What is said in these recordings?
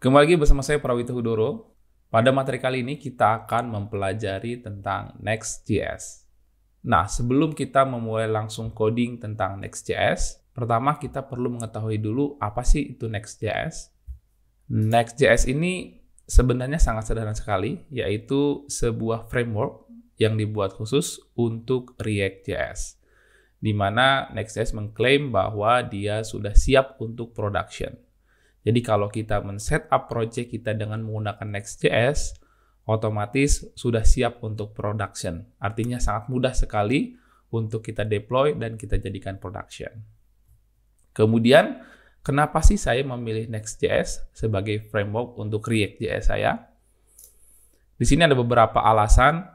Kembali lagi bersama saya Prawito Hudoro. Pada materi kali ini kita akan mempelajari tentang Next.js. Nah, sebelum kita memulai langsung coding tentang Next.js, pertama kita perlu mengetahui dulu apa sih itu Next.js. Next.js ini sebenarnya sangat sederhana sekali, yaitu sebuah framework yang dibuat khusus untuk React.js, di mana Next.js mengklaim bahwa dia sudah siap untuk production. Jadi kalau kita men-setup project kita dengan menggunakan Next.js, otomatis sudah siap untuk production. Artinya sangat mudah sekali untuk kita deploy dan kita jadikan production. Kemudian, kenapa sih saya memilih Next.js sebagai framework untuk React.js saya? Di sini ada beberapa alasan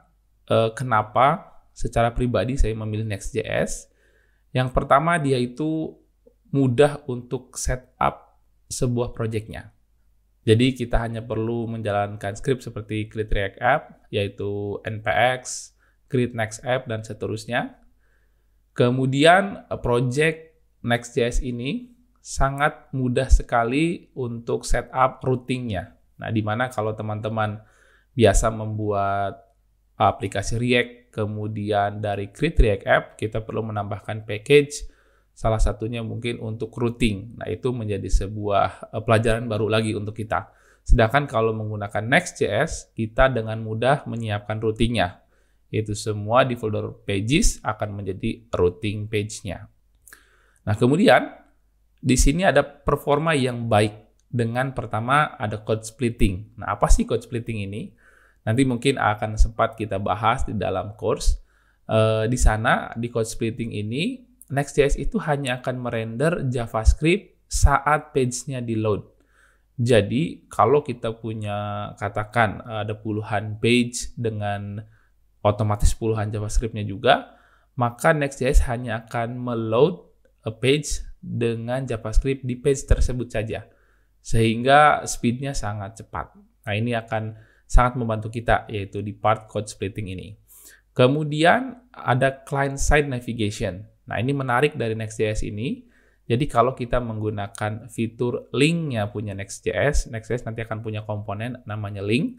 kenapa secara pribadi saya memilih Next.js. Yang pertama, dia itu mudah untuk setup sebuah projectnya. Jadi kita hanya perlu menjalankan script seperti create React App, yaitu npx, create next app, dan seterusnya. Kemudian project Next.js ini sangat mudah sekali untuk setup routingnya. Nah, dimana kalau teman-teman biasa membuat aplikasi React, kemudian dari create React App, kita perlu menambahkan package, salah satunya mungkin untuk routing. Nah, itu menjadi sebuah pelajaran baru lagi untuk kita. Sedangkan kalau menggunakan Next.js, kita dengan mudah menyiapkan routingnya. Itu semua di folder pages akan menjadi routing page-nya. Nah, kemudian di sini ada performa yang baik. Dengan pertama ada code splitting. Nah, apa sih code splitting ini? Nanti mungkin akan sempat kita bahas di dalam course. Di sana, di code splitting ini, Next.js itu hanya akan merender JavaScript saat page-nya di-load. Jadi, kalau kita punya, katakan ada puluhan page dengan otomatis puluhan JavaScript-nya juga, maka Next.js hanya akan meload a page dengan JavaScript di page tersebut saja. Sehingga speed-nya sangat cepat. Nah, ini akan sangat membantu kita, yaitu di part code splitting ini. Kemudian, ada client-side navigation. Nah, ini menarik dari Next.js ini. Jadi kalau kita menggunakan fitur link-nya punya Next.js, Next.js nanti akan punya komponen namanya link.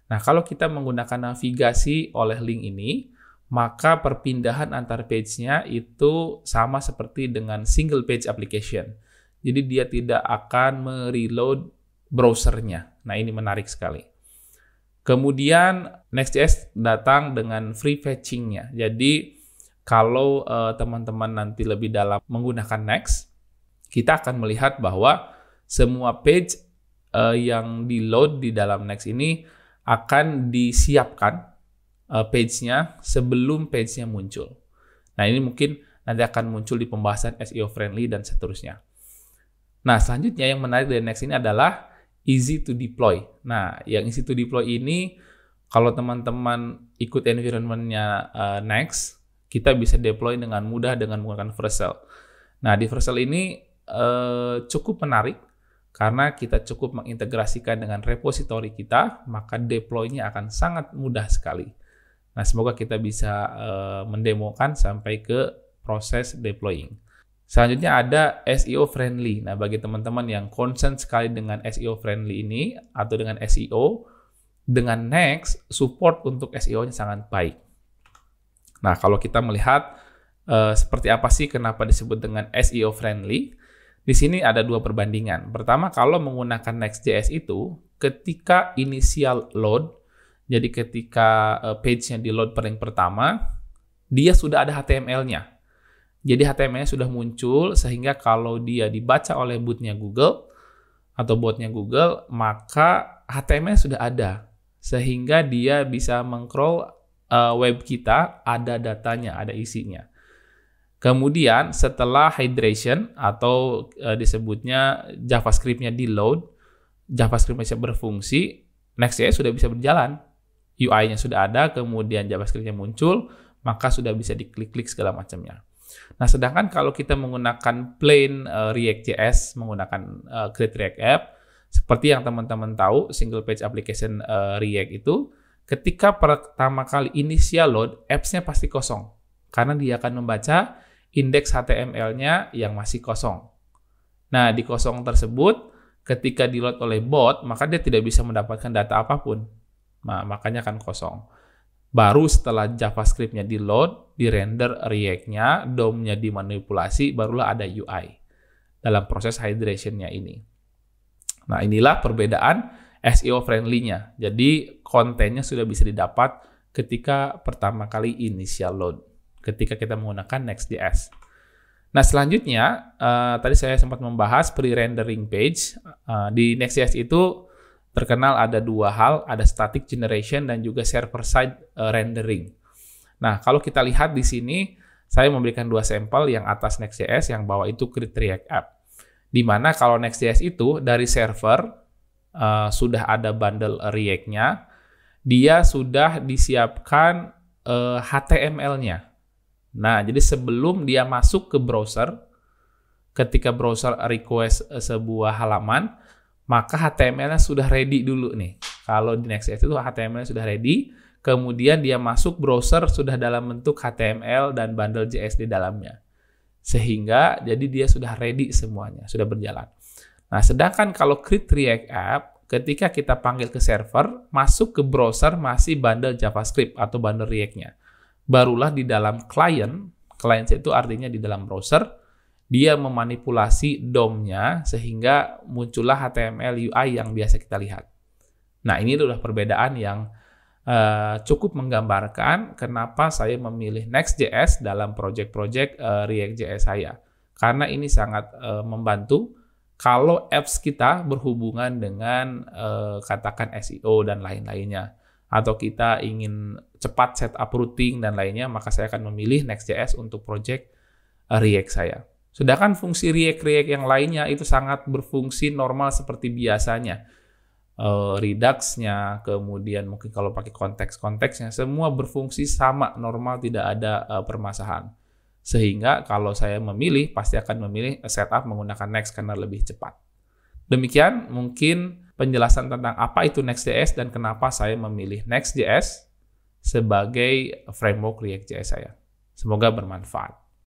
Nah, kalau kita menggunakan navigasi oleh link ini, maka perpindahan antar page-nya itu sama seperti dengan single page application. Jadi dia tidak akan mereload browser-nya. Nah, ini menarik sekali. Kemudian Next.js datang dengan free fetching-nya. Jadi kalau teman-teman nanti lebih dalam menggunakan Next, kita akan melihat bahwa semua page yang di-load di dalam Next ini akan disiapkan page-nya sebelum page-nya muncul. Nah, ini mungkin nanti akan muncul di pembahasan SEO friendly dan seterusnya. Nah, selanjutnya yang menarik dari Next ini adalah easy to deploy. Nah, yang easy to deploy ini, kalau teman-teman ikut environment-nya Next, kita bisa deploy dengan mudah dengan menggunakan Vercel. Nah, di Vercel ini cukup menarik karena kita cukup mengintegrasikan dengan repository kita, maka deploy-nya akan sangat mudah sekali. Nah, semoga kita bisa mendemokan sampai ke proses deploying. Selanjutnya ada SEO friendly. Nah, bagi teman-teman yang concern sekali dengan SEO friendly ini atau dengan SEO, dengan Next, support untuk SEO-nya sangat baik. Nah, kalau kita melihat seperti apa sih kenapa disebut dengan SEO friendly, di sini ada dua perbandingan. Pertama, kalau menggunakan Next.js itu, ketika initial load, jadi ketika page-nya di-load paling pertama, dia sudah ada HTML-nya. Jadi HTML-nya sudah muncul, sehingga kalau dia dibaca oleh botnya Google, atau botnya Google, maka HTML sudah ada. Sehingga dia bisa meng-crawl web kita, ada datanya, ada isinya. Kemudian setelah hydration atau disebutnya JavaScript-nya di-load, JavaScript-nya bisa berfungsi, Next.js sudah bisa berjalan. UI-nya sudah ada, kemudian JavaScript-nya muncul, maka sudah bisa diklik-klik segala macamnya. Nah, sedangkan kalau kita menggunakan plain React.js, menggunakan create React App, seperti yang teman-teman tahu, single page application React itu, ketika pertama kali initial load, apps-nya pasti kosong. Karena dia akan membaca indeks HTML-nya yang masih kosong. Nah, di kosong tersebut, ketika di-load oleh bot, maka dia tidak bisa mendapatkan data apapun. Nah, makanya akan kosong. Baru setelah JavaScript-nya di-load, di-render React-nya, DOM-nya dimanipulasi, barulah ada UI dalam proses hydration-nya ini. Nah, inilah perbedaan SEO friendly-nya. Jadi, kontennya sudah bisa didapat ketika pertama kali initial load, ketika kita menggunakan Next.js. Nah, selanjutnya, tadi saya sempat membahas pre-rendering page. Di Next.js itu terkenal ada dua hal, ada static generation dan juga server-side rendering. Nah, kalau kita lihat di sini, saya memberikan dua sampel, yang atas Next.js, yang bawah itu Create React App. Di mana kalau Next.js itu dari server sudah ada bundle React-nya, dia sudah disiapkan HTML-nya. Nah, jadi sebelum dia masuk ke browser, ketika browser request sebuah halaman, maka HTML-nya sudah ready dulu nih. Kalau di Next.js itu HTML-nya sudah ready, kemudian dia masuk browser sudah dalam bentuk HTML dan bundle JS di dalamnya. Sehingga jadi dia sudah ready semuanya, sudah berjalan. Nah, sedangkan kalau Create React App, ketika kita panggil ke server, masuk ke browser masih bundle JavaScript atau bundle React-nya. Barulah di dalam client itu artinya di dalam browser, dia memanipulasi DOM-nya sehingga muncullah HTML UI yang biasa kita lihat. Nah, ini adalah perbedaan yang cukup menggambarkan kenapa saya memilih Next.js dalam project-project React.js saya. Karena ini sangat membantu kalau apps kita berhubungan dengan katakan SEO dan lain-lainnya. Atau kita ingin cepat setup routing dan lainnya, maka saya akan memilih Next.js untuk project React saya. Sedangkan fungsi React yang lainnya itu sangat berfungsi normal seperti biasanya. Redux-nya, kemudian mungkin kalau pakai konteks-konteksnya, semua berfungsi sama, normal, tidak ada permasalahan. Sehingga kalau saya memilih, pasti akan memilih setup menggunakan Next karena lebih cepat. Demikian mungkin penjelasan tentang apa itu Next.js dan kenapa saya memilih Next.js sebagai framework React.js saya. Semoga bermanfaat.